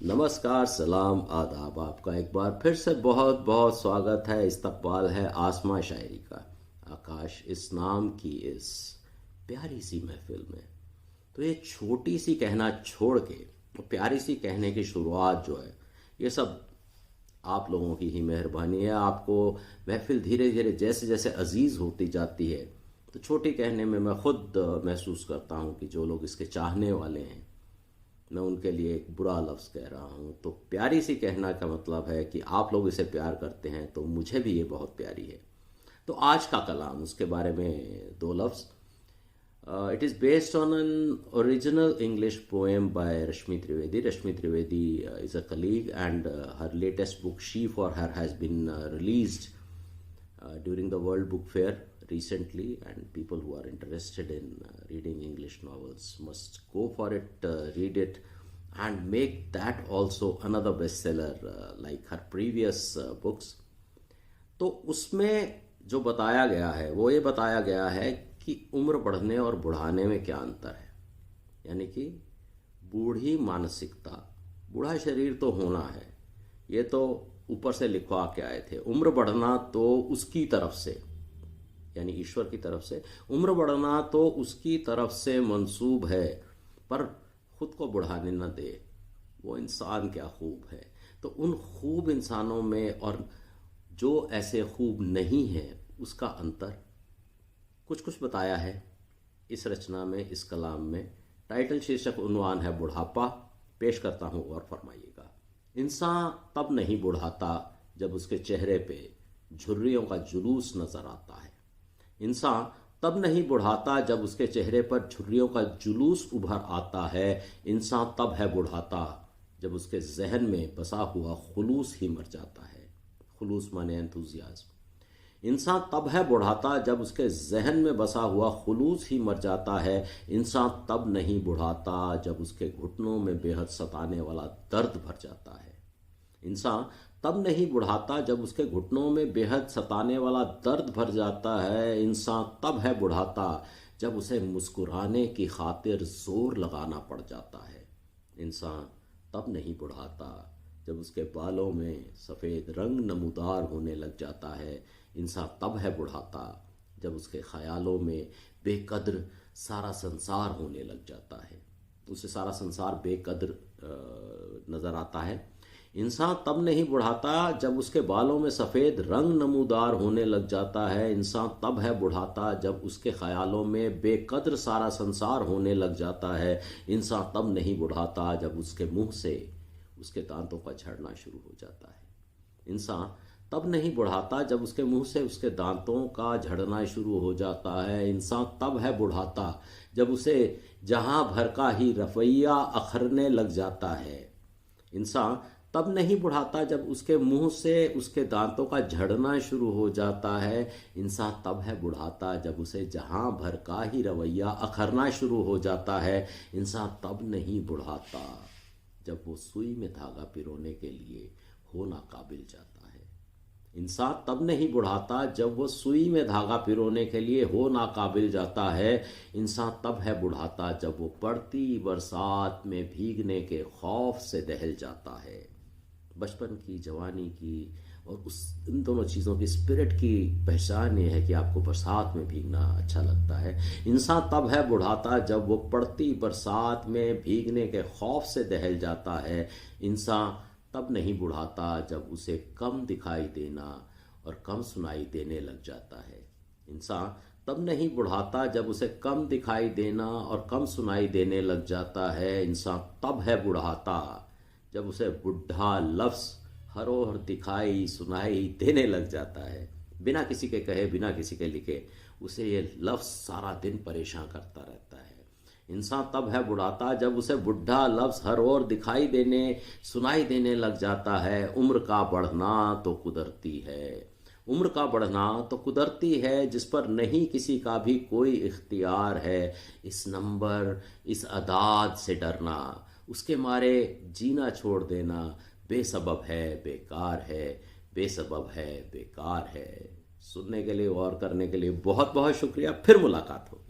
नमस्कार, सलाम, आदाब। आपका एक बार फिर से बहुत बहुत स्वागत है। इस्तकबाल है आसमां शायरी का, आकाश इस नाम की इस प्यारी सी महफिल में। तो ये छोटी सी कहना छोड़ के प्यारी सी कहने की शुरुआत जो है, ये सब आप लोगों की ही मेहरबानी है। आपको महफिल धीरे धीरे जैसे जैसे अजीज़ होती जाती है, तो छोटी कहने में मैं खुद महसूस करता हूँ कि जो लोग इसके चाहने वाले हैं, मैं उनके लिए एक बुरा लफ्ज़ कह रहा हूँ। तो प्यारी सी कहना का मतलब है कि आप लोग इसे प्यार करते हैं, तो मुझे भी ये बहुत प्यारी है। तो आज का कलाम, उसके बारे में दो लफ्ज़। It is based on an original English poem by Rashmi Trivedi. Rashmi Trivedi is a colleague and her latest book she for her has been released during the World Book Fair recently, and people who are interested in reading English novels must go for it, read it, and make that also another bestseller like her previous books. तो उसमें जो बताया गया है वो ये बताया गया है कि उम्र बढ़ने और बुढ़ाने में क्या अंतर है। यानी कि बूढ़ी मानसिकता, बूढ़ा शरीर तो होना है, ये तो ऊपर से लिखवा के आए थे। उम्र बढ़ना तो उसकी तरफ से, यानी ईश्वर की तरफ से उम्र बढ़ना तो उसकी तरफ से मंसूब है, पर खुद को बढ़ाने न दे। वो इंसान क्या खूब है। तो उन खूब इंसानों में और जो ऐसे खूब नहीं है, उसका अंतर कुछ कुछ बताया है इस रचना में, इस कलाम में। टाइटल शीर्षक उन्वान है बुढ़ापा। पेश करता हूँ और फरमाइएगा। इंसान तब नहीं बुढ़ाता जब उसके चेहरे पे झुर्रियों का जुलूस नजर आता है। इंसान तब नहीं बुढ़ाता जब उसके चेहरे पर झुर्रियों का जुलूस उभर आता है। इंसान तब है बुढ़ाता जब उसके जहन में बसा हुआ खुलूस ही मर जाता है। खुलूस माने एंथुजियाज्म। इंसान तब है बुढ़ाता जब उसके जहन में बसा हुआ खुलूस ही मर जाता है। इंसान तब नहीं बुढ़ाता जब उसके घुटनों में बेहद सताने वाला दर्द भर जाता है। इंसान तब नहीं बुढ़ाता जब उसके घुटनों में बेहद सताने वाला दर्द भर जाता है। इंसान तब है बुढ़ाता जब उसे मुस्कुराने की खातिर जोर लगाना पड़ जाता है। इंसान तब नहीं बुढ़ाता जब उसके बालों में सफ़ेद रंग नमूदार होने लग जाता है। इंसान तब है बुढ़ाता जब उसके ख्यालों में बेकद्र सारा संसार होने लग जाता है, उसे सारा संसार बेकद्र नज़र आता है। इंसान तब नहीं बुढ़ाता जब उसके बालों में सफ़ेद रंग नमूदार होने लग जाता है। इंसान तब है बुढ़ाता जब उसके ख्यालों में बेकद्र सारा संसार होने लग जाता है। इंसान तब नहीं बुढ़ाता जब उसके मुंह से उसके दांतों का झड़ना शुरू हो जाता है। इंसान तब नहीं बुढ़ाता जब उसके मुंह से उसके दांतों का झड़ना शुरू हो जाता है। इंसान तब है बुढ़ाता जब उसे जहां भर का ही रवैया अखरने लग जाता है। इंसान तब नहीं बुढ़ाता जब उसके मुंह से उसके दांतों का झड़ना शुरू हो जाता है। इंसान तब है बुढ़ाता जब उसे जहां भर का ही रवैया अखरना शुरू हो जाता है। इंसान तब नहीं बुढ़ाता जब वो सुई में धागा पिरोने के लिए हो नाकाबिल जाता है। इंसान तब नहीं बुढ़ाता जब वो सुई में धागा पिरोने के लिए हो नाकाबिल जाता है। इंसान तब है बुढ़ाता जब वो पड़ती बरसात में भीगने के खौफ से दहल जाता है। बचपन की, जवानी की और इन दोनों चीज़ों की स्पिरिट की पहचान ये है कि आपको बरसात में भीगना अच्छा लगता है। इंसान तब है बुढ़ाता जब वो पड़ती बरसात में भीगने के खौफ से दहल जाता है। इंसान तब नहीं बुढ़ाता जब उसे कम दिखाई देना और कम सुनाई देने लग जाता है। इंसान तब नहीं बुढ़ाता जब उसे कम दिखाई देना और कम सुनाई देने लग जाता है। इंसान तब है बुढ़ाता जब उसे बुढ़ा लफ्ज़ हर ओर दिखाई सुनाई देने लग जाता है। बिना किसी के कहे, बिना किसी के लिखे, उसे ये लफ्ज़ सारा दिन परेशान करता रहता है। इंसान तब है बुढ़ाता जब उसे बुढ़ा लफ्ज़ हर ओर दिखाई देने सुनाई देने लग जाता है। उम्र का बढ़ना तो कुदरती है, उम्र का बढ़ना तो कुदरती है, जिस पर नहीं किसी का भी कोई इख्तियार है। इस नंबर, इस अदाद से डरना, उसके मारे जीना छोड़ देना बेसबब है, बेकार है, बेसबब है, बेकार है। सुनने के लिए, गौर करने के लिए बहुत बहुत शुक्रिया। फिर मुलाकात हो।